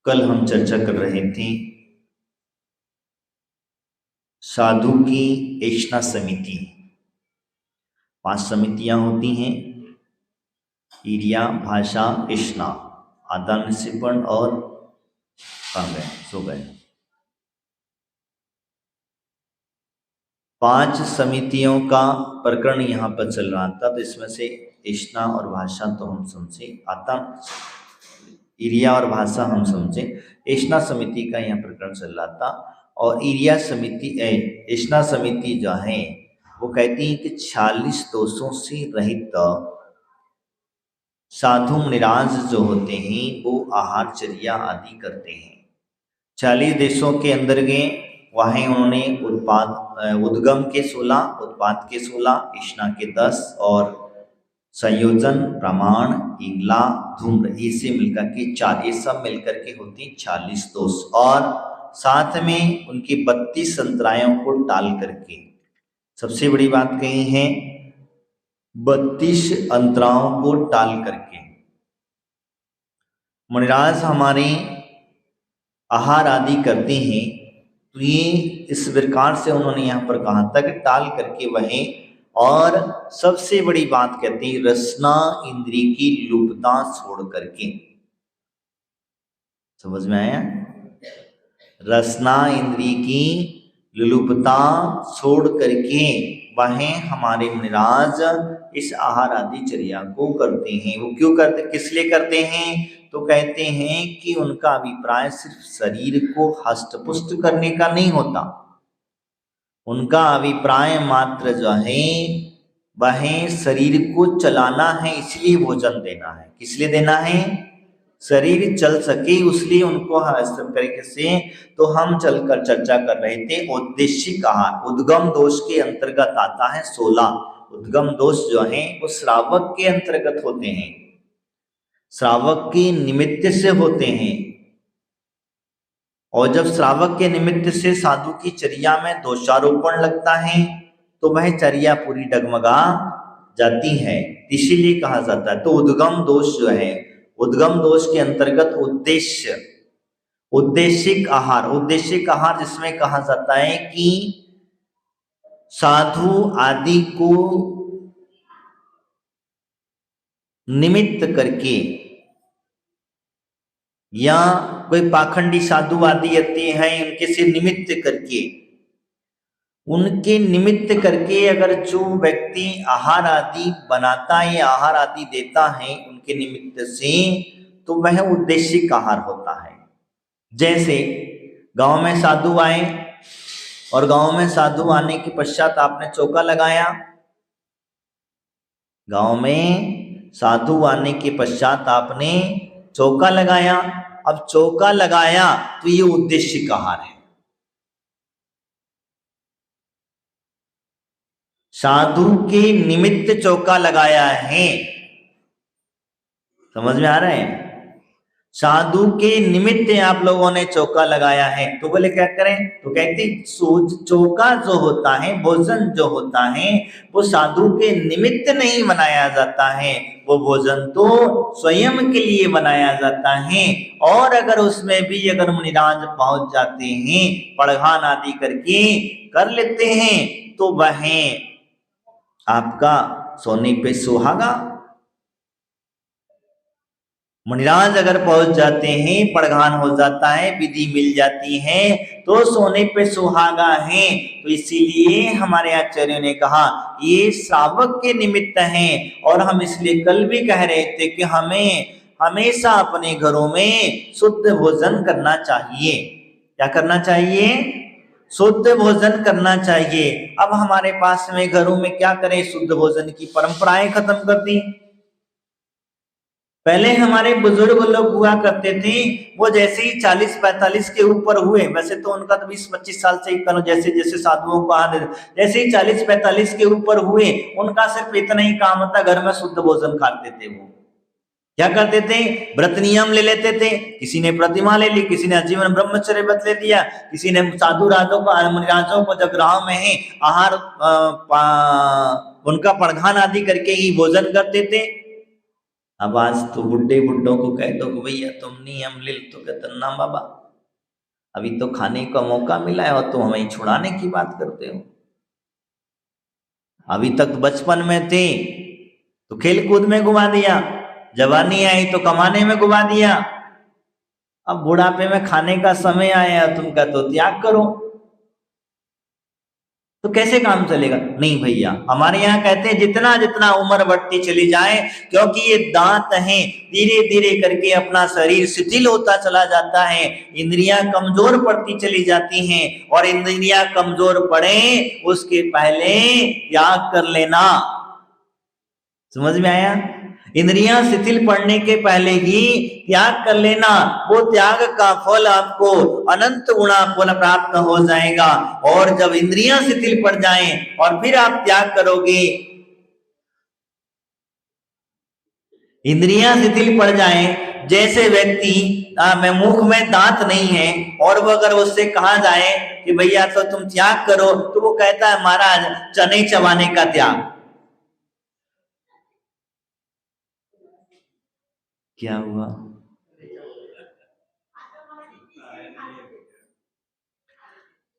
कल हम चर्चा कर रहे थे साधु की एषणा समिति। 5 समितियां होती हैं, ईर्ष्या, भाषा, एषणा, आदान निक्षेपण और सो गए। 5 समितियों का प्रकरण यहाँ पर चल रहा था। तो इसमें से एषणा और भाषा तो हम समझे, ईर्ष्या और भाषा हम समझे। एषणा समिति का यहाँ प्रकरण चल रहा था और एषणा समिति जो है वो कहती है कि 46 दोषों से रहित साधु मुनिराज जो होते हैं वो आहारचर्या आदि करते हैं। 40 देशों के अंदर गए, वहीं उन्होंने उद्गम के 16, उत्पाद के 16, एषणा के 10 और संयोजन, प्रमाण, इंगला, धूम्र, इसे मिलकर के 4, ये सब मिलकर के होती 40 दोष। और साथ में उनकी 32 अंतरायों को टाल करके, सबसे बड़ी बात कही है 32 अंतरायों को टाल करके मुनिराज हमारे आहार आदि करते हैं। तो ये इस प्रकार से उन्होंने यहाँ पर कहा था कि टाल करके वहीं, और सबसे बड़ी बात कहते हैं रसना इंद्रिय की लुप्तता छोड़ करके। समझ में आया? रसना इंद्रिय की लुप्तता छोड़ करके वहीं हमारे मुनिराज इस आहार आदि चर्या को करते हैं। वो क्यों करते, किस लिए करते हैं? तो कहते हैं कि उनका अभिप्राय सिर्फ शरीर को हष्ट पुष्ट करने का नहीं होता, उनका अभिप्राय मात्र जो है वह शरीर को चलाना है, इसलिए भोजन देना है। किस लिए देना है? शरीर चल सके उसलिए उनको इस तरीके से। तो हम चलकर चर्चा कर रहे थे औद्देशिक आहार, उद्गम दोष के अंतर्गत आता है 16। उद्गम दोष जो है वो श्रावक के अंतर्गत होते हैं, श्रावक के निमित्त से होते हैं। और जब श्रावक के निमित्त से साधु की चर्या में दोषारोपण लगता है तो वह चर्या पूरी डगमगा जाती है, इसीलिए कहा जाता है। तो उद्गम दोष जो है, उद्गम दोष के अंतर्गत उद्देशिक आहार जिसमें कहा जाता है कि साधु आदि को निमित्त करके, या कोई पाखंडी साधु आदि आते हैं उनके से निमित्त करके, उनके निमित्त करके अगर जो व्यक्ति आहार आदि बनाता है या आहार आदि देता है उनके निमित्त से, तो वह उद्देशिक आहार होता है। जैसे गांव में साधु आए और गांव में साधु आने के पश्चात आपने चौका लगाया, गांव में साधु आने के पश्चात आपने चौका लगाया। अब चौका लगाया तो ये उद्देशिक आहार है। साधु के निमित्त चौका लगाया है, समझ में आ रहा है? साधु के निमित्त आप लोगों ने चौका लगाया है। तो बोले क्या करें? तो कहते चौका जो होता है, भोजन जो होता है, वो साधु के निमित्त नहीं बनाया जाता है, वो भोजन तो स्वयं के लिए बनाया जाता है। और अगर उसमें भी अगर मुनिराज पहुंच जाते हैं, पड़घान आदि करके कर लेते हैं, तो वह आपका सोने पे सुहागा। मुनिराज अगर पहुंच जाते हैं, पड़घान हो जाता है, विधि मिल जाती है, तो सोने पे सुहागा है। तो इसीलिए हमारे आचार्यों ने कहा ये श्रावक के निमित्त हैं। और हम इसलिए कल भी कह रहे थे कि हमें हमेशा अपने घरों में शुद्ध भोजन करना चाहिए। क्या करना चाहिए? शुद्ध भोजन करना चाहिए। अब हमारे पास में घरों में क्या करें, शुद्ध भोजन की परंपराएं खत्म कर दी। पहले हमारे बुजुर्ग लोग हुआ करते थे, वो जैसे ही 40-45 के ऊपर हुए, वैसे तो उनका तो 20-25 साल से ही करो, जैसे जैसे साधुओं को आने, जैसे ही 40-45 के ऊपर हुए, उनका सिर्फ इतना ही काम था, घर में शुद्ध भोजन खाते थे। वो क्या करते थे, व्रत नियम ले लेते थे। किसी ने प्रतिमा ले ली, किसी ने आजीवन ब्रह्मचर्य व्रत ले लिया, किसी ने साधु राजों को मुनिराजों को जब गांव में ही आहार उनका परिधान आदि करके ही भोजन करते थे। अब आज तो बुड्ढे बुड्ढों को कह दो कि भैया तुम नियम ले लो, तो कहते ना बाबा अभी तो खाने का मौका मिला है और तुम हमें छुड़ाने की बात करते हो। अभी तक बचपन में थे तो खेल कूद में घुमा दिया, जवानी आई तो कमाने में घुमा दिया, अब बुढ़ापे में खाने का समय आया तुम का तो त्याग करो, तो कैसे काम चलेगा। नहीं भैया, हमारे यहाँ कहते हैं जितना जितना उम्र बढ़ती चली जाए, क्योंकि ये दांत हैं, धीरे धीरे करके अपना शरीर शिथिल होता चला जाता है, इंद्रियां कमजोर पड़ती चली जाती हैं, और इंद्रियां कमजोर पड़े उसके पहले त्याग कर लेना। समझ में आया? इंद्रियां शिथिल पड़ने के पहले ही त्याग कर लेना, वो त्याग का फल आपको अनंत गुणा फल प्राप्त हो जाएगा। और जब इंद्रियां शिथिल पड़ जाएं और फिर आप त्याग करोगे, इंद्रियां शिथिल पड़ जाएं, जैसे व्यक्ति में मुख में दांत नहीं है और वो अगर उससे कहा जाए कि भैया तो तुम त्याग करो, तो वो कहता है महाराज चने चबाने का त्याग। क्या हुआ?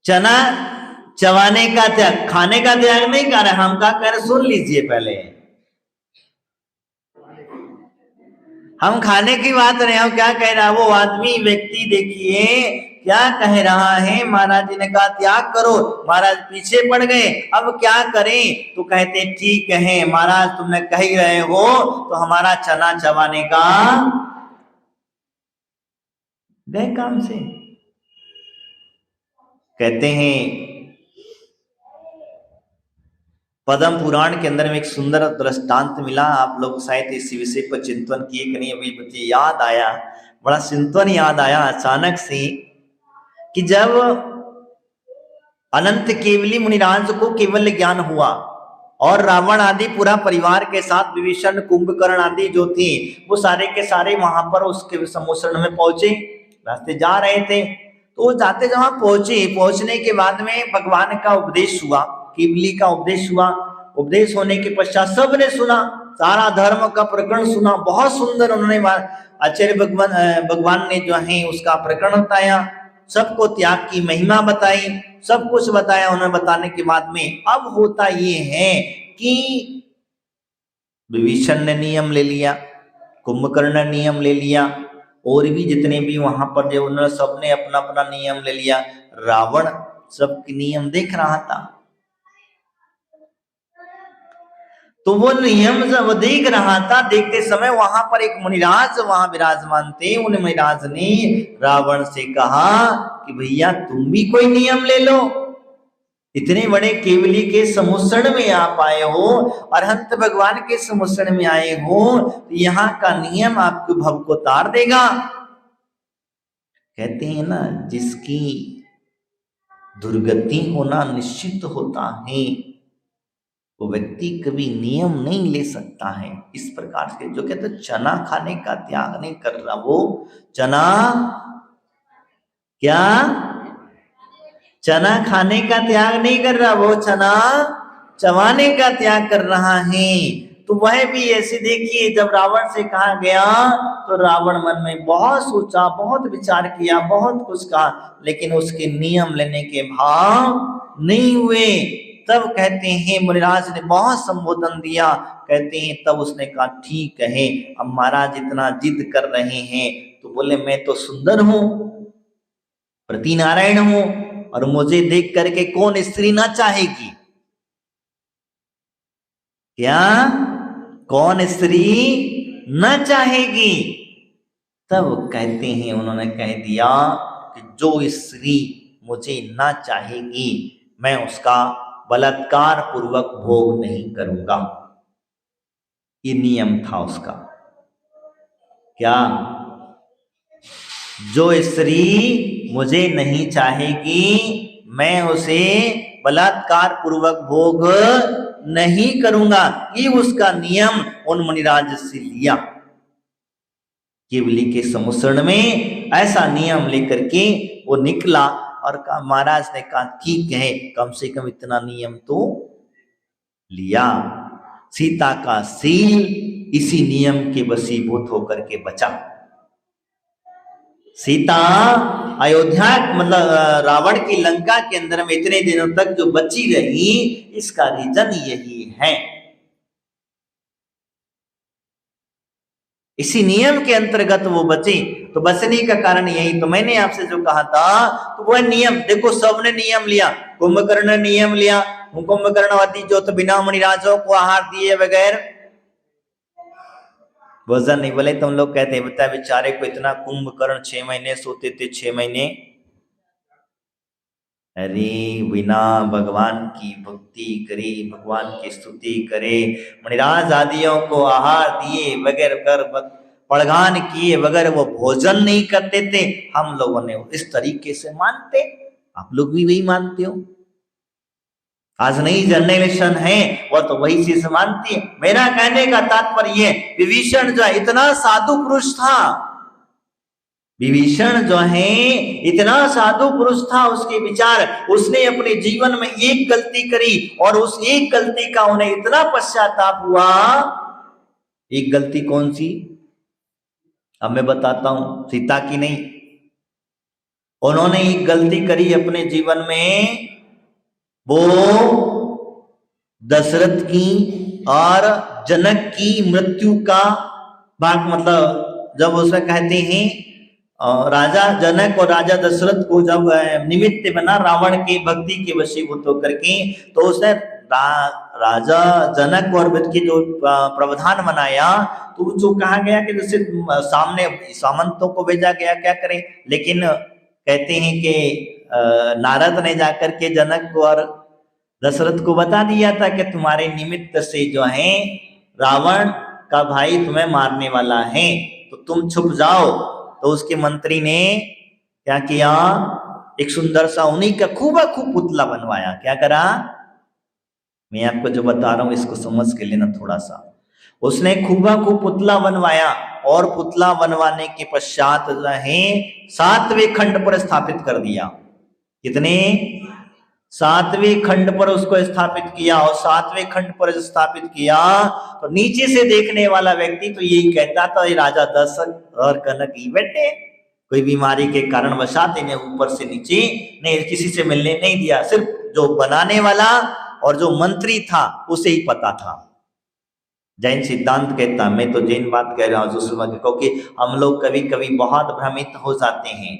चना चबाने का त्याग, खाने का त्याग नहीं कर रहे हम, क्या कह रहे सुन लीजिए पहले। हम खाने की बात नहीं, हम क्या कह रहा है वो आदमी व्यक्ति देखिए क्या कह रहा है। महाराज जी ने कहा त्याग करो, महाराज पीछे पड़ गए, अब क्या करें? तो कहते ठीक है महाराज तुमने कह ही रहे हो तो हमारा चना चबाने का गए काम से। कहते हैं पद्म पुराण के अंदर में एक सुंदर दृष्टांत मिला, आप लोग शायद इस विषय पर चिंतन किए कि नहीं, अभी मुझे याद आया, बड़ा चिंतन याद आया अचानक से, कि जब अनंत केवली मुनिराज को केवल ज्ञान हुआ और रावण आदि पूरा परिवार के साथ विभीषण कुंभकर्ण आदि जो थे वो सारे के सारे वहां पर उसके सम्मोषण में पहुंचे, रास्ते जा रहे थे, तो जाते जहां पहुंचे, पहुंचने के बाद में भगवान का उपदेश हुआ, केवली का उपदेश हुआ। उपदेश होने के पश्चात सबने सुना, सारा धर्म का प्रकरण सुना, बहुत सुंदर उन्होंने आचार्य भगवान ने जो है उसका प्रकरण बताया, सबको त्याग की महिमा बताई, सब कुछ बताया। उन्होंने बताने के बाद में अब होता ये है कि विभीषण ने नियम ले लिया, कुंभकर्ण ने नियम ले लिया, और भी जितने भी वहां पर जो उन्होंने सबने अपना अपना नियम ले लिया। रावण सबके नियम देख रहा था, तो वो नियम जब देख रहा था, देखते समय वहां पर एक मुनिराज वहां विराजमान थे। उन मुनिराज ने रावण से कहा कि भैया तुम भी कोई नियम ले लो, इतने बड़े केवली के सम्मोषण में आप आए हो, अरहंत भगवान के सम्मोषण में आए हो, तो यहाँ का नियम आपको भव को तार देगा। कहते हैं ना जिसकी दुर्गति होना निश्चित होता है वो व्यक्ति कभी नियम नहीं ले सकता है। इस प्रकार से जो कहते चना खाने का त्याग नहीं कर रहा, वो चना क्या चना खाने का त्याग नहीं कर रहा, वो चना चबाने का त्याग कर रहा है। तो वह भी ऐसे देखिए, जब रावण से कहा गया तो रावण मन में बहुत सोचा, बहुत विचार किया, बहुत कुछ कहा, लेकिन उसके नियम लेने के भाव नहीं हुए। तब कहते हैं मुनिराज ने बहुत संबोधन दिया, कहते हैं तब उसने कहा ठीक है, अब महाराज इतना जिद कर रहे हैं तो बोले मैं तो सुंदर हूं, प्रति नारायण हूं, और मुझे देख करके कौन स्त्री ना चाहेगी? क्या कौन स्त्री न चाहेगी? तब कहते हैं उन्होंने कह दिया कि जो स्त्री मुझे ना चाहेगी मैं उसका बलात्कार पूर्वक भोग नहीं करूंगा। ये नियम था उसका। क्या जो स्त्री मुझे नहीं चाहेगी मैं उसे बलात्कार पूर्वक भोग नहीं करूंगा, ये उसका नियम उन मुनिराज से लिया। केवली के समुसरण में ऐसा नियम लेकर के वो निकला और कहा, महाराज ने कहा ठीक है, कम से कम इतना नियम तो लिया। सीता का सील इसी नियम के वशीभूत होकर के बचा। सीता अयोध्या मतलब रावण की लंका के अंदर में इतने दिनों तक जो बची रही, इसका रीजन यही है। इसी नियम के अंतर्गत वो बची। तो बचने का कारण यही, तो मैंने आपसे जो कहा था तो वह नियम देखो, सबने नियम लिया। कुंभकर्ण ने नियम लिया, कुंभकर्णवती जो तो बिना मुनिराजों को आहार दिए बगैर भोजन नहीं। बोले तुम लोग कहते हैं बता बेचारे को इतना, कुंभकर्ण 6 महीने सोते थे, 6 महीने। अरे बिना भगवान की भक्ति करे, भगवान की स्तुति करे, मुनिराज आदियों को आहार दिए बगैर, कर पड़गान किए बगैर वो भोजन नहीं करते थे। हम लोगों ने इस तरीके से मानते, आप लोग भी वही मानते हो। आज नई जनरेशन है वो तो वही चीज मानती है। मेरा कहने का तात्पर्य विभीषण जो इतना साधु पुरुष था, विभीषण जो है इतना साधु पुरुष था, उसके विचार, उसने अपने जीवन में एक गलती करी और उस एक गलती का उन्हें इतना पश्चाताप हुआ। एक गलती कौन सी, अब मैं बताता हूं, सीता की नहीं। उन्होंने एक गलती करी अपने जीवन में, वो दशरथ की और जनक की मृत्यु का भाग, मतलब जब उसमें कहते हैं राजा जनक और राजा दशरथ को जब निमित्त बना रावण की भक्ति के वशीभूत होकर के, तो उसने राजा जनक और के जो प्रावधान बनाया, तो जो कहा गया कि जैसे सामने सामंतों को भेजा गया क्या करें, लेकिन कहते हैं कि नारद ने जाकर के जनक को और दशरथ को बता दिया था कि तुम्हारे निमित्त से जो है रावण का भाई तुम्हें मारने वाला है, तो तुम छुप जाओ। तो उसके मंत्री ने क्या किया, एक सुंदर सा उन्हीं का खूब पुतला बनवाया। क्या करा, मैं आपको जो बता रहा हूं इसको समझ के लेना थोड़ा सा। उसने खूब पुतला बनवाया और पुतला बनवाने के पश्चात जो है 7वें खंड पर स्थापित कर दिया। कितने, 7वें खंड पर उसको स्थापित किया। और 7वें खंड पर स्थापित किया तो नीचे से देखने वाला व्यक्ति तो यही कहता था, ये राजा दशरथ और कनक ही बैठे, कोई बीमारी के कारण वशात इन्हें ऊपर से नीचे नहीं किसी से मिलने नहीं दिया। सिर्फ जो बनाने वाला और जो मंत्री था उसे ही पता था। जैन सिद्धांत कहता, मैं तो जैन बात कह रहा हूं, क्योंकि हम लोग कभी कभी बहुत भ्रमित हो जाते हैं।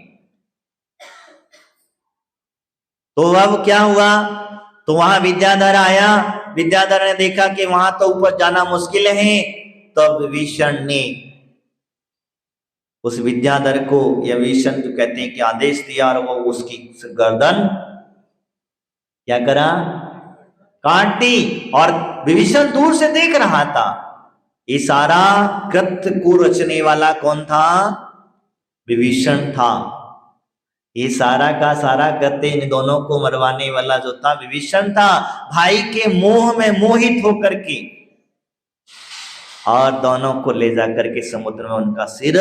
तो अब क्या हुआ, तो वहां विद्याधर आया। विद्याधर ने देखा कि वहां तो ऊपर जाना मुश्किल है, तब विभीषण ने उस विद्याधर को, या विभीषण जो कहते हैं कि आदेश दिया, और वो उसकी गर्दन क्या करा, काट दी। और विभीषण दूर से देख रहा था। ये सारा कृत्य को रचने वाला कौन था, विभीषण था। ये सारा का सारा कृत्य इन दोनों को मरवाने वाला जो था विभीषण था। भाई के मोह में मोहित होकर के, और दोनों को ले जाकर के समुद्र में उनका सिर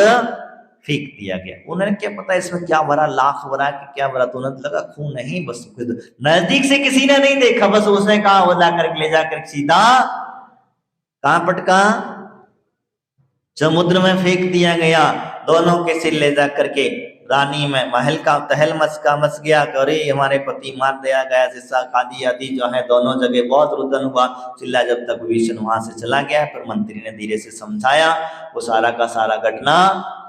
फेंक दिया गया। उन्होंने क्या पता इसमें क्या भरा, लाख भरा कि क्या भरा, तो उन्हें लगा खून नहीं, बस नजदीक से किसी ने नहीं देखा, बस उसने कहा वो जाकर ले जाकर सीधा कहां पटका, समुद्र में फेंक दिया गया। दोनों के सिर ले जाकर के रानी में महल का तहल मच गया। अरे हमारे पति मार दिया गया, शिक्षा खादी आदि जो है दोनों जगह बहुत रुदन हुआ, चिल्ला। जब तक विभीषण वहां से चला गया, फिर मंत्री ने धीरे से समझाया, वो सारा का सारा घटना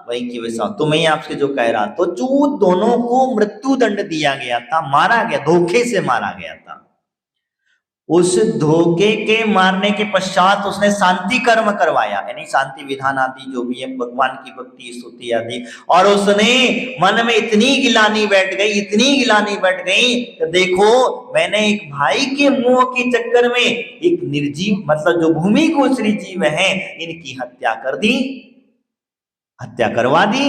वही की वैसा। तो मैं आपसे जो कह रहा, तो जो दोनों को मृत्यु दंड दिया गया था, मारा गया, धोखे से मारा गया था, उस धोखे के मारने के पश्चात उसने शांति कर्म करवाया, यानी शांति विधान आदि जो भी है, भगवान की भक्ति स्तुति आदि। और उसने मन में इतनी गिलानी बैठ गई, इतनी गिलानी बैठ गई कि देखो मैंने एक भाई के मुंह के चक्कर में एक निर्जीव, मतलब जो भूमि गोचरी जीव है, इनकी हत्या कर दी, हत्या करवा दी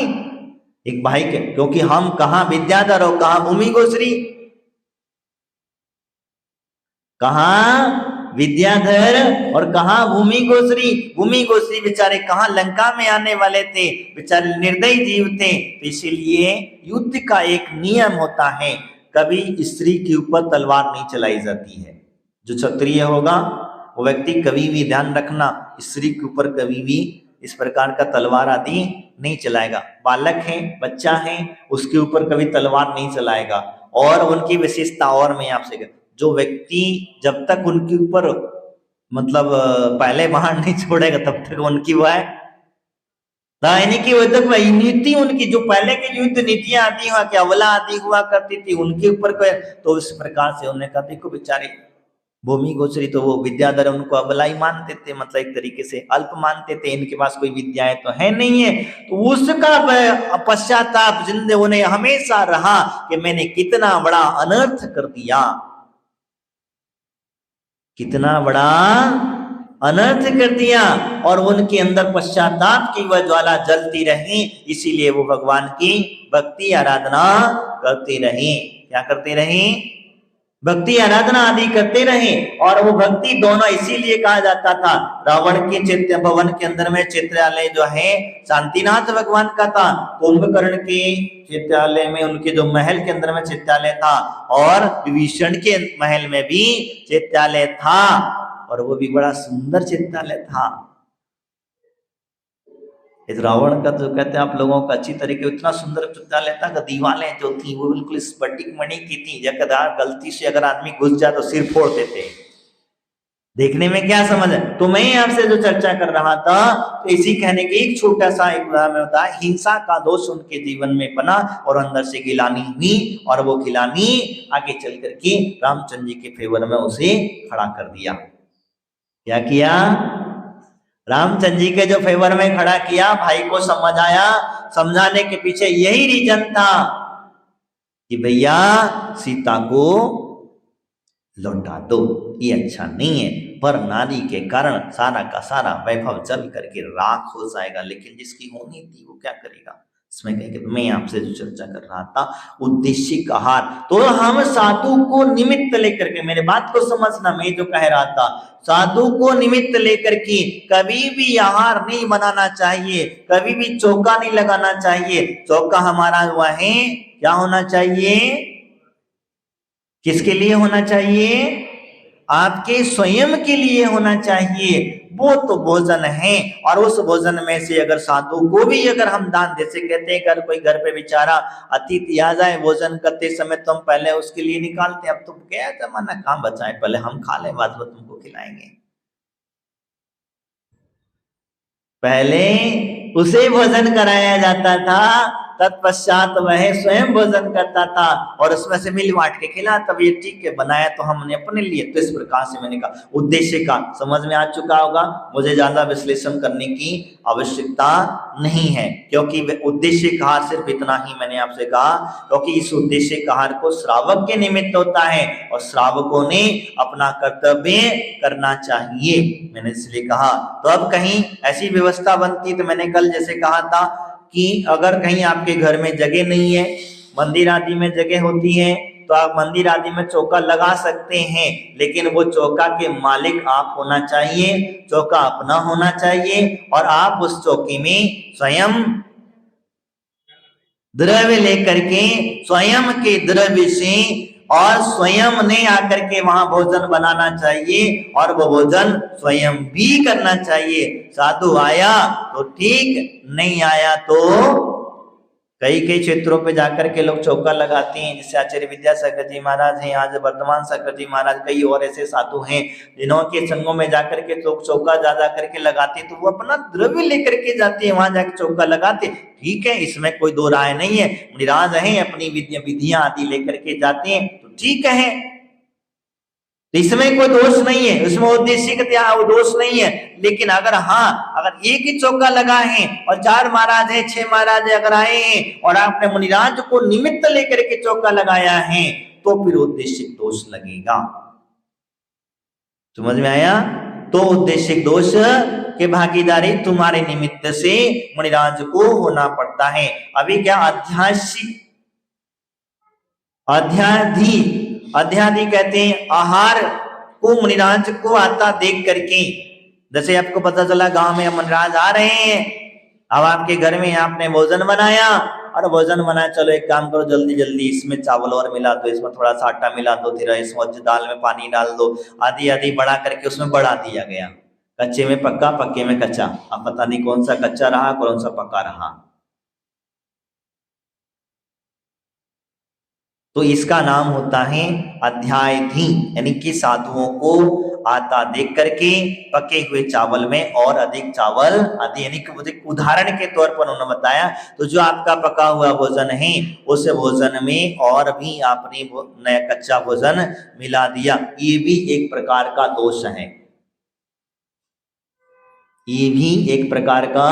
एक भाई के। क्योंकि हम कहां विद्याधर और कहां भूमि गोचरी, कहां विद्याधर और कहा भूमि गोश्री। भूमि गोश्री बेचारे कहाँ लंका में आने वाले थे, बेचारे निर्दयी जीव थे। तो इसीलिए युद्ध का एक नियम होता है, कभी स्त्री के ऊपर तलवार नहीं चलाई जाती है। जो क्षत्रिय होगा वो व्यक्ति कभी भी, ध्यान रखना, स्त्री के ऊपर कभी भी इस प्रकार का तलवार आदि नहीं चलाएगा। बालक है, बच्चा है, उसके ऊपर कभी तलवार नहीं चलाएगा। और उनकी विशेषता और मैं आपसे, जो व्यक्ति जब तक उनके ऊपर मतलब पहले बाण नहीं छोड़ेगा तब तक उनकी वह यानी कि वो तक वही नीति उनकी, जो पहले की युद्ध नीतियां आती हुआ कि अवला आदि हुआ करती थी उनके ऊपर, तो इस प्रकार से उन्होंने कहा देखो बेचारे भूमि गोचरी, तो वो विद्याधर उनको अबला ही मानते थे, मतलब एक तरीके से अल्प मानते थे, इनके पास कोई विद्याएं तो है नहीं है। तो उसका पश्चाताप जिंदगी उन्हें हमेशा रहा कि मैंने कितना बड़ा अनर्थ कर दिया, कितना बड़ा अनर्थ कर दिया। और उनके अंदर पश्चाताप की वह ज्वाला जलती रही, इसीलिए वो भगवान की भक्ति आराधना करते रहे। क्या करते रहे? भक्ति आराधना आदि करते रहे। और वो भक्ति दोनों इसीलिए कहा जाता था, रावण के चित्र भवन के अंदर में चित्रालय जो है शांतिनाथ भगवान का था, कुंभकर्ण के चित्रालय में, उनके जो महल के अंदर में चित्रालय था, और विभीषण के महल में भी चित्रालय था, और वो भी बड़ा सुंदर चित्रालय था। इस रावण का जो कहते हैं आप लोगों का अच्छी तरीके, इतना सुंदर चित्रालय था कि दीवारें जो थी वो बिल्कुल स्फटिक मणि की थी, जगदार गलती से अगर आदमी घुस जाए तो सिर फोड़ देते। देखने में क्या समझ है? तो मैं आपसे जो चर्चा कर रहा था, तो इसी कहने के एक छोटा सा एक उदाहरण होता है, हिंसा का दोष उनके जीवन में बना और अंदर से गिलानी हुई, और वो गिलानी आगे चल करके रामचंद्र जी के फेवर में उसे खड़ा कर दिया। क्या किया? रामचंद्र जी के जो फेवर में खड़ा किया, भाई को समझ आया। समझाने के पीछे यही रीजन था कि भैया सीता को लौटा दो, ये अच्छा नहीं है, पर नारी के कारण सारा का सारा वैभव जल करके राख हो जाएगा, लेकिन जिसकी होनी थी वो क्या करेगा? इसमें कहेंगे मैं आपसे जो चर्चा कर रहा था उद्देश्य आहार, तो हम साधु को निमित्त लेकर के, मेरे बात को समझना, मैं जो कह रहा था, साधु को निमित्त लेकर के कभी भी आहार नहीं बनाना चाहिए, कभी भी चौका नहीं लगाना चाहिए। चौका हमारा हुआ है, क्या होना चाहिए? किसके लिए होना चाहिए? आपके स्वयं के लिए होना चाहिए। वो तो भोजन है, और उस भोजन में से अगर साधु को भी अगर हम दान, जैसे कहते हैं अगर कोई घर पे बेचारा अतिथि आ जाए भोजन करते समय, तो हम पहले उसके लिए निकालते हैं। अब तो क्या जमाना, कहाँ बचा है, पहले हम खा लें, बाद में तुमको खिलाएंगे। पहले उसे भोजन कराया जाता था, तत्पश्चात वह स्वयं भोजन करता था, और उसमें से मिल बांट के खिला, तब ये ठीक है, बनाया तो हमने अपने लिए। तो इस प्रकार से मैंने कहा उद्देश्य का समझ में आ चुका होगा, मुझे ज्यादा विश्लेषण करने की आवश्यकता नहीं है, क्योंकि उद्देश्य का आहार सिर्फ इतना ही मैंने आपसे कहा, क्योंकि इस उद्देश्य का आहार को श्रावक के निमित्त होता है, और श्रावकों ने अपना कर्तव्य करना चाहिए, मैंने इसलिए कहा। तो अब कहीं ऐसी व्यवस्था बनती, तो मैंने कल जैसे कहा था कि अगर कहीं आपके घर में जगह नहीं है, मंदिर आदि में जगह होती है, तो आप मंदिर आदि में चौका लगा सकते हैं, लेकिन वो चौका के मालिक आप होना चाहिए, चौका अपना होना चाहिए, और आप उस चौके में स्वयं द्रव्य लेकर के, स्वयं के द्रव्य से, और स्वयं ने आकर के वहां भोजन बनाना चाहिए, और वो भोजन स्वयं भी करना चाहिए। साधु आया तो ठीक, नहीं आया तो कई कई क्षेत्रों पे जाकर के लोग चौका लगाते हैं, जैसे आचार्य विद्यासागर जी महाराज हैं, आज वर्तमान सागर जी महाराज, कई और ऐसे साधु हैं जिन्होंने संघों में जाकर के चौका जा करके लगाते, तो वो अपना द्रव्य लेकर के जाते हैं, वहां जाकर चौका लगाते। ठीक है, इसमें कोई दो राय नहीं है, निराज है, अपनी विधियां आदि लेकर के जाते हैं, तो ठीक है, तो इसमें कोई दोष नहीं है, उसमें उद्देश्य का दोष नहीं है। लेकिन अगर हाँ, अगर एक ही चौका लगा है और 4 महाराज है, 6 महाराज अगर आए हैं, और आपने मुनिराज को निमित्त लेकर के चौका लगाया है, तो फिर उद्देश्य दोष लगेगा। समझ में आया? तो उद्देश्य दोष के भागीदारी तुम्हारे निमित्त से मुनिराज को होना पड़ता है। अभी क्या अध्याधि कहते हैं आहार को मुनिराज को आता देख करके, जैसे आपको पता चला गांव में मुनिराज आ रहे हैं, अब आपके घर में आपने भोजन बनाया, और भोजन बनाया, चलो एक काम करो जल्दी जल्दी इसमें चावल और मिला दो, इसमें थोड़ा सा आटा मिला दो, फिर इसमें दाल में पानी डाल दो, आधी आधी बढ़ा करके उसमें बढ़ा दिया गया। कच्चे में पक्का, पक्के में कच्चा। अब पता नहीं कौन सा कच्चा रहा कौन सा पक्का रहा। तो इसका नाम होता है अध्यायधी, यानी कि साधुओं को आता देख करके पके हुए चावल में और अधिक चावल आदि, यानी कि उदाहरण के तौर पर उन्होंने बताया। तो जो आपका पका हुआ भोजन है उस भोजन में और भी आपने नया कच्चा भोजन मिला दिया, ये भी एक प्रकार का दोष है, ये भी एक प्रकार का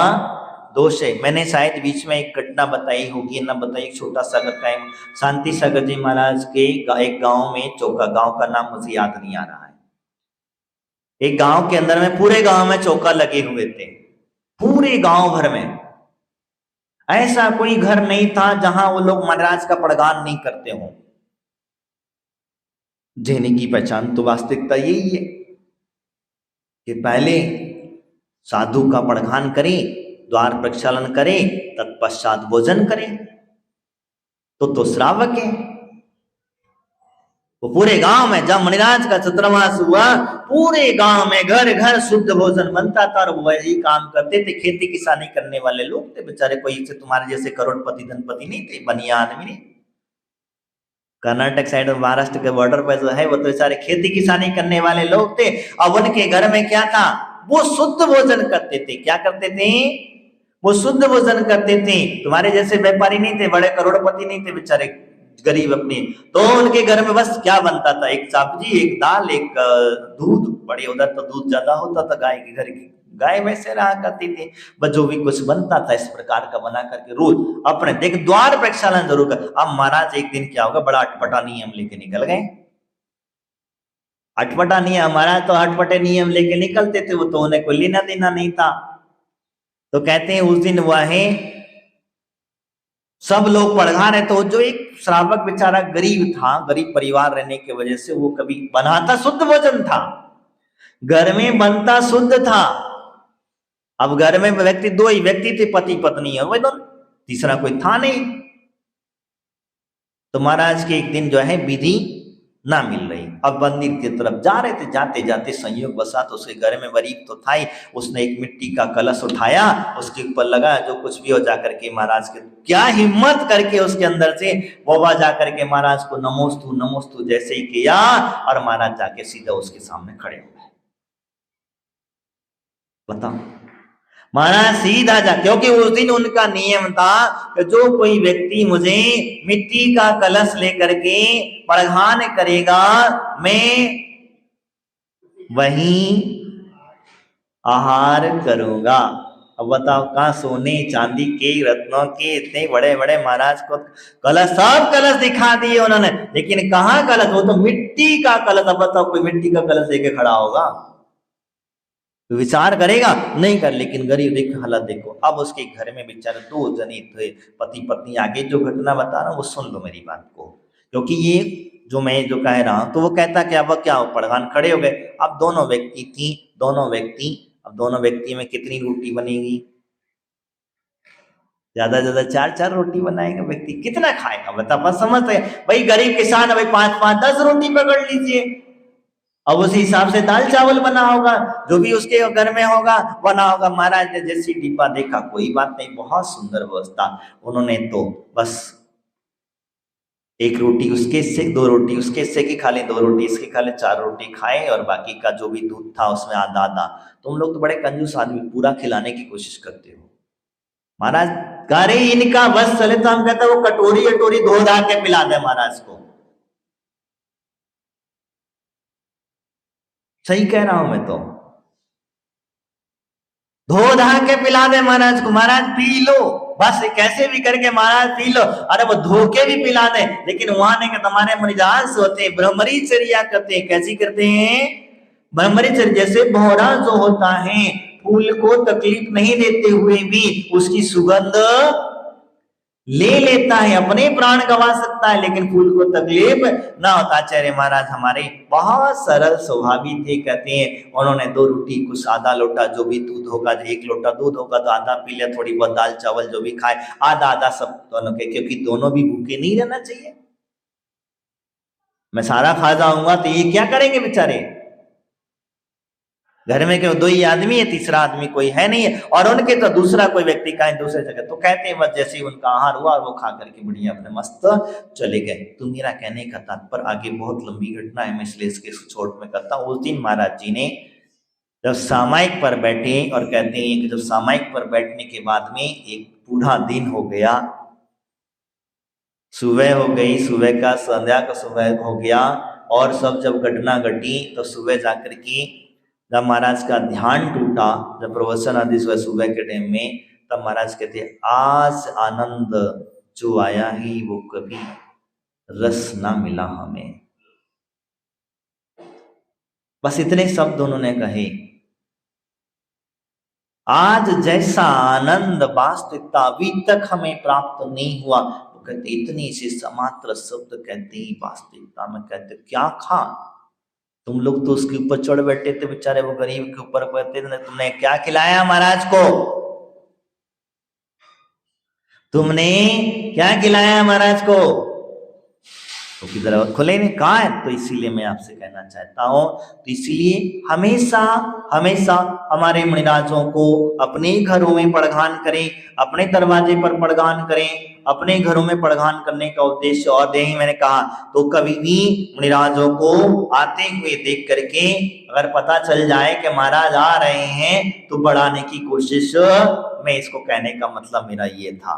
दोष है। मैंने शायद बीच में एक घटना बताई होगी ना, बताई, छोटा सा टाइम, शांति सागर जी महाराज के एक गांव में, चौका गांव का नाम मुझे याद नहीं आ रहा है, एक गांव के अंदर में पूरे गांव में चौका लगे हुए थे, पूरे गांव भर में ऐसा कोई घर नहीं था जहां वो लोग महाराज का पड़गान नहीं करते हो। जीने की पहचान तो वास्तविकता यही है कि पहले साधु का पड़गान करें, द्वार प्रक्षालन करें, तत्पश्चात भोजन करें, तो श्रावक है। वो पूरे गांव में जब मुनिराज का चतुर्मास हुआ, पूरे गांव में घर घर शुद्ध भोजन बनता था, और वही काम करते थे। खेती किसानी करने वाले लोग थे बेचारे, कोई से तुम्हारे जैसे करोड़पति धनपति नहीं थे, बनिया आदमी नहीं। कर्नाटक साइड और महाराष्ट्र के बॉर्डर पर जो है वो तो बेचारे खेती किसानी करने वाले लोग थे। अब उनके घर में क्या था, वो शुद्ध भोजन करते थे। क्या करते थे, वो शुद्ध भोजन करते थे। तुम्हारे जैसे व्यापारी नहीं थे, बड़े करोड़पति नहीं थे, बेचारे गरीब अपने। तो उनके घर में बस क्या बनता था, एक सब्जी, एक दाल, एक दूध। बड़े उधर तो दूध ज्यादा होता था, गाय के घर की गाय वैसे रहा करती थी, बस जो भी कुछ बनता था इस प्रकार का बना करके रोज अपने देख द्वार प्रक्षालन जरूर कर। अब महाराज एक दिन क्या होगा, बड़ा अटपटा नियम लेके निकल गए। अटपटा नियम, महाराज तो अटपटे नियम लेके निकलते थे, वो तो उन्हें कोई लेना देना नहीं था। तो कहते हैं उस दिन वह है सब लोग पढ़ा रहे, तो जो एक श्रावक बेचारा गरीब था, गरीब परिवार रहने की वजह से वो कभी बनाता शुद्ध भोजन था, घर में बनता शुद्ध था। अब घर में व्यक्ति दो ही व्यक्ति थे, पति पत्नी, और वही दोनों, तीसरा कोई था नहीं। तो महाराज के एक दिन जो है विधि ना मिल रही, अब मंदिर की तरफ जा रहे थे, जाते जाते संयोग बसा तो उसके घर में गरीब तो था ही, उसने एक मिट्टी का कलश उठाया, उसके ऊपर लगा, जो कुछ भी हो, जाकर के महाराज के क्या हिम्मत करके उसके अंदर से बाबा जाकर के महाराज को नमोस्तु नमोस्तु जैसे ही किया, और महाराज जाके सीधा उसके सामने खड़े हो गए। बताओ, महाराज सीधा जा, क्योंकि उस दिन उनका नियम था कि जो कोई व्यक्ति मुझे मिट्टी का कलश लेकर के प्रधान करेगा, मैं वही आहार करूंगा। अब बताओ, कहाँ सोने चांदी के रत्नों के इतने बड़े बड़े महाराज को कलश, सब कलश दिखा दिए उन्होंने, लेकिन कहाँ कलश, वो तो मिट्टी का कलश। अब बताओ, कोई मिट्टी का कलश लेके खड़ा होगा, विचार करेगा नहीं कर। लेकिन गरीब देख हालत देखो। अब उसके घर में बेचारे दो जने थे, पति पत्नी। आगे जो घटना बता रहा हूँ वो सुन लो मेरी बात को, क्योंकि ये जो मैं जो कह रहा हूँ, तो वो कहता कि अब क्या हो, पड़गान खड़े हो गए। अब दोनों व्यक्ति थी, अब दोनों व्यक्ति में कितनी रोटी बनेगी, ज्यादा ज्यादा 4-4 रोटी बनाएगा व्यक्ति, कितना खाएगा बता। बस समझते भाई, गरीब किसान, भाई 5-5 10 रोटी पकड़ लीजिए। अब उसी हिसाब से दाल चावल बना होगा, जो भी उसके घर में होगा बना होगा। महाराज ने जैसी डिब्बा देखा, कोई बात नहीं, बहुत सुंदर व्यवस्था। उन्होंने तो बस एक रोटी उसके हिस्से, 2 रोटी उसके हिस्से की खा ली, 2 रोटी इसकी खा ली, 4 रोटी खाए, और बाकी का जो भी दूध था उसमें आधा आधा। तुम लोग तो बड़े कंजूस आदमी, पूरा खिलाने की कोशिश करते हो। महाराज गारे इनका बस चले तो हम कहते वो कटोरी कटोरी धो धा के पिला दे महाराज को। सही कह रहा हूं मैं तो, धो धा के पिला दे महाराज को, महाराज पी लो, बस कैसे भी करके महाराज पी लो। अरे वो धो के भी पिला दे, लेकिन वहां ने हमारे मुनिदास होते हैं, ब्रह्मचर्या करते हैं। कैसी करते हैं, ब्रह्मचर्या। जैसे भौरा जो होता है, फूल को तकलीफ नहीं देते हुए भी उसकी सुगंध ले लेता है, अपने प्राण गंवा सकता है, लेकिन फूल को तकलीफ ना होता। आचार्य महाराज हमारे बहुत सरल स्वभावी थे। कहते हैं उन्होंने 2 रोटी कुछ आधा लोटा जो भी दूध होगा, 1 लोटा दूध होगा तो आधा पी लिया, थोड़ी बहुत दाल चावल जो भी खाए आधा आधा सब दोनों के, क्योंकि दोनों भी भूखे नहीं रहना चाहिए। मैं सारा खा जाऊंगा तो ये क्या करेंगे बेचारे। घर में क्यों 2 ही आदमी है, तीसरा आदमी कोई है नहीं है, और उनके तो दूसरा कोई व्यक्ति कहीं दूसरे जगह, तो कहते हैं बस जैसे ही उनका आहार हुआ वो खा करके बढ़िया अपने मस्त चले गए। तो मेरा कहने का तात्पर्य, आगे बहुत लंबी घटना है, मैं इसलिए इसके छोट में करता हूँ। उस दिन महाराज जी ने जब सामायिक पर बैठे, और कहते हैं कि जब सामायिक पर बैठने के बाद में एक पूरा दिन हो गया, सुबह हो गई, सुबह का संध्या का सुबह हो गया, और सब जब घटना घटी तो सुबह जाकर के जब महाराज का ध्यान टूटा, जब प्रवचन आदि सुबह के टाइम में, तब महाराज कहते आज आनंद जो आया ही वो कभी रस ना मिला हमें। बस इतने शब्द उन्होंने कहे। आज जैसा आनंद वास्तविकता अभी तक हमें प्राप्त नहीं हुआ। वो कहते इतनी सी समात्र शब्द कहते ही वास्तविकता में, कहते क्या खा तुम लोग, तो उसके ऊपर चढ़ बैठे थे बेचारे, वो गरीब के ऊपर बैठे थे, तुमने क्या खिलाया महाराज को, तुमने क्या खिलाया महाराज को, तो किधर खुले नहीं कहा है। तो इसीलिए मैं आपसे कहना चाहता हूं, तो इसीलिए हमेशा हमेशा हमारे मुनिराजों को अपने घरों में पड़गान करें, अपने दरवाजे पर पड़गान करें। अपने घरों में पड़गान करने का उद्देश्य और दे ही मैंने कहा, तो कभी भी मुनिराजों को आते हुए देख करके अगर पता चल जाए कि महाराज आ रहे हैं तो बढ़ाने की कोशिश, मैं इसको कहने का मतलब मेरा ये था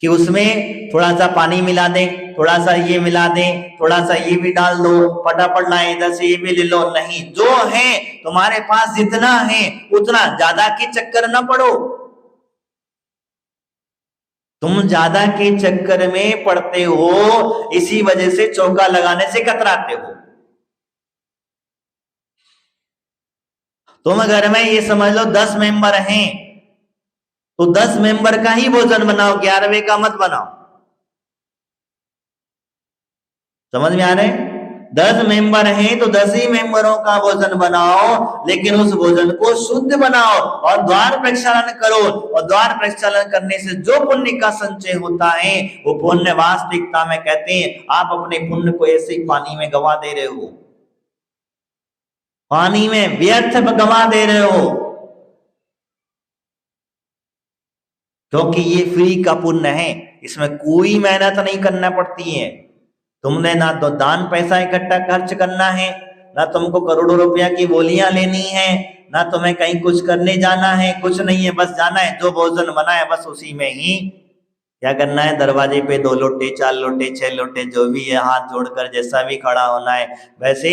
कि उसमें थोड़ा सा पानी मिला दें, थोड़ा सा ये मिला दें, थोड़ा सा ये भी डाल दो, फटाफट लाए इधर से ये भी ले लो, नहीं, जो है तुम्हारे पास जितना है उतना, ज्यादा के चक्कर न पड़ो। तुम ज्यादा के चक्कर में पड़ते हो, इसी वजह से चौका लगाने से कतराते हो। तुम घर में ये समझ लो 10 मेंबर हैं तो 10 मेंबर का ही भोजन बनाओ, 11वें का मत बनाओ। समझ में आ रहे? 10 मेंबर हैं तो 10 ही मेंबरों का भोजन बनाओ, लेकिन उस भोजन को शुद्ध बनाओ और द्वार प्रक्षालन करो। और द्वार प्रक्षालन करने से जो पुण्य का संचय होता है वो पुण्य वास्तविकता में, कहते हैं आप अपने पुण्य को ऐसे ही पानी में गवा दे रहे हो, पानी में व्यर्थ गवा दे रहे हो, क्योंकि ये फ्री का पुण्य है, इसमें कोई मेहनत नहीं करना पड़ती है। तुमने ना तो दान पैसा इकट्ठा खर्च करना है, ना तुमको करोड़ों रुपया की बोलियां लेनी है, ना तुम्हें कहीं कुछ करने जाना है, कुछ नहीं है, बस जाना है, जो भोजन बना है बस उसी में ही क्या करना है, दरवाजे पे 2 लोटे 4 लोटे 6 लोटे जो भी है, हाथ जोड़कर जैसा भी खड़ा होना है वैसे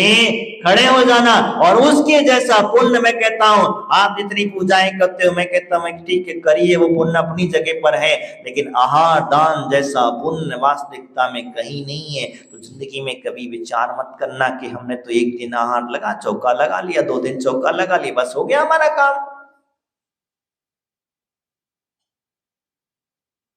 खड़े हो जाना, और उसके जैसा पुण्य मैं कहता हूं, आप जितनी पूजाएं करते हो मैं कहता हूं ठीक है करिए, वो पुण्य अपनी जगह पर है, लेकिन आहार दान जैसा पुण्य वास्तविकता में कहीं नहीं है। तो जिंदगी में कभी विचार मत करना कि हमने तो एक दिन आहार लगा चौका लगा लिया, 2 दिन चौका लगा लिया, बस हो गया हमारा काम।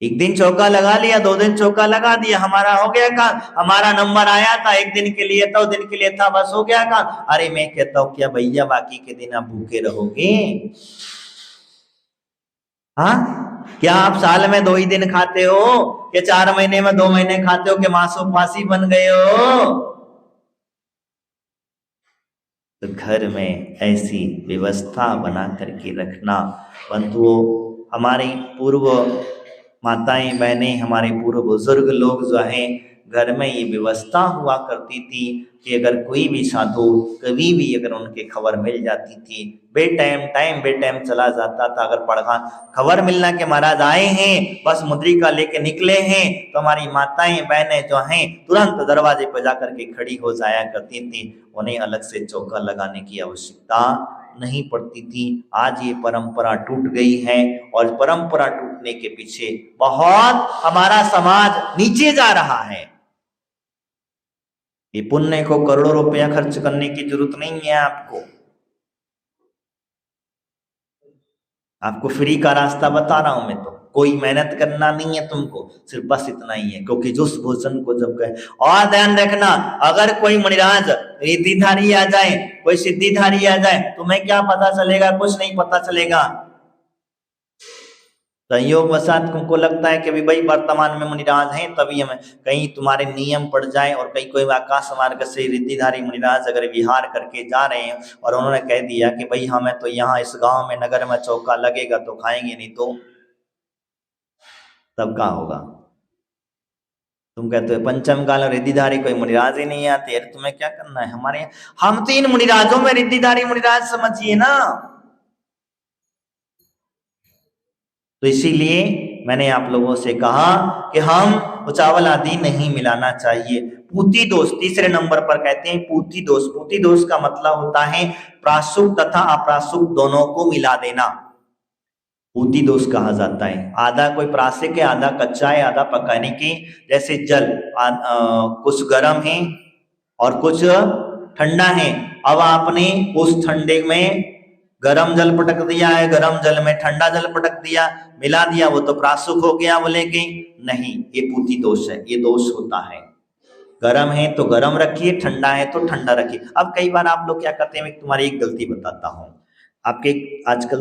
एक दिन चौका लगा लिया, 2 दिन चौका लगा दिया, हमारा हो गया काम, हमारा नंबर आया था, 1 दिन के लिए था, 2 दिन के लिए था, बस हो गया काम। अरे मैं कहता हूं क्या भैया बाकी के दिन आप भूखे रहोगे? हाँ, क्या आप साल में 2 ही दिन खाते हो, कि 4 महीने में 2 महीने खाते हो, कि मांसोपासी बन गए हो? तो घर में ऐसी व्यवस्था बना करके रखना। बंधुओं, हमारी पूर्व माताएं बहनें, हमारे पूर्व बुजुर्ग लोग जो हैं, घर में ये व्यवस्था हुआ करती थी कि अगर कोई भी साधु कभी भी अगर उनके खबर मिल जाती थी, बेटाइम चला जाता था, अगर पढ़ा खबर मिलना कि महाराज आए हैं, बस मुद्रिका लेके निकले हैं, तो हमारी माताएं बहनें जो हैं तुरंत दरवाजे पर जाकर के खड़ी हो जाया करती थी, उन्हें अलग से चौका लगाने की आवश्यकता नहीं पड़ती थी। आज ये परंपरा टूट गई है, और परंपरा टूटने के पीछे बहुत हमारा समाज नीचे जा रहा है। ये पुण्य को करोड़ों रुपया खर्च करने की जरूरत नहीं है आपको। आपको फ्री का रास्ता बता रहा हूं मैं, तो कोई मेहनत करना नहीं है तुमको, सिर्फ बस इतना ही है, क्योंकि जिस भोजन को जब गए। और ध्यान रखना, अगर कोई मुनिराज रिद्धिधारी आ जाए, कोई सिद्धिधारी आ जाए, तुम्हें क्या पता चलेगा? कुछ नहीं पता चलेगा। संयोग वसात तुमको लगता है कि अभी भाई वर्तमान में मुनिराज हैं, तभी हमें कहीं तुम्हारे नियम पड़ जाए और कहीं कोई आकाश मार्ग से रिद्धिधारी मुनिराज अगर विहार करके जा रहे हैं और उन्होंने कह दिया कि भाई हमें तो यहाँ इस गांव में नगर में चौका लगेगा तो खाएंगे, नहीं तो तब क्या होगा? तुम कहते हो पंचम काल रिद्धिधारी कोई मुनिराज ही नहीं आते, अरे तुम्हें क्या करना है? हमारे हम 3 मुनिराजों में रिद्धिधारी मुनिराज समझिए ना। तो इसीलिए मैंने आप लोगों से कहा कि हम चावल आदि नहीं मिलाना चाहिए। पूती दोष तीसरे नंबर पर कहते हैं, पूती दोष। पूती दोष का मतलब होता है प्रासुक तथा अप्रासुक दोनों को मिला देना, पूती दोष कहा जाता है। आधा कोई प्रासिक है, आधा कच्चा है, आधा पकाने के। जैसे जल कुछ गर्म है और कुछ ठंडा है, अब आपने उस ठंडे में गरम जल पटक दिया है, गरम जल में ठंडा जल पटक दिया, मिला दिया, वो तो प्रासुक हो गया। बोलेंगे नहीं, ये पूती दोष है, ये दोष होता है। गरम है तो गरम रखिए, ठंडा है तो ठंडा रखिए। अब कई बार आप लोग क्या करते हैं, मैं तुम्हारी एक गलती बताता हूँ। आपके आजकल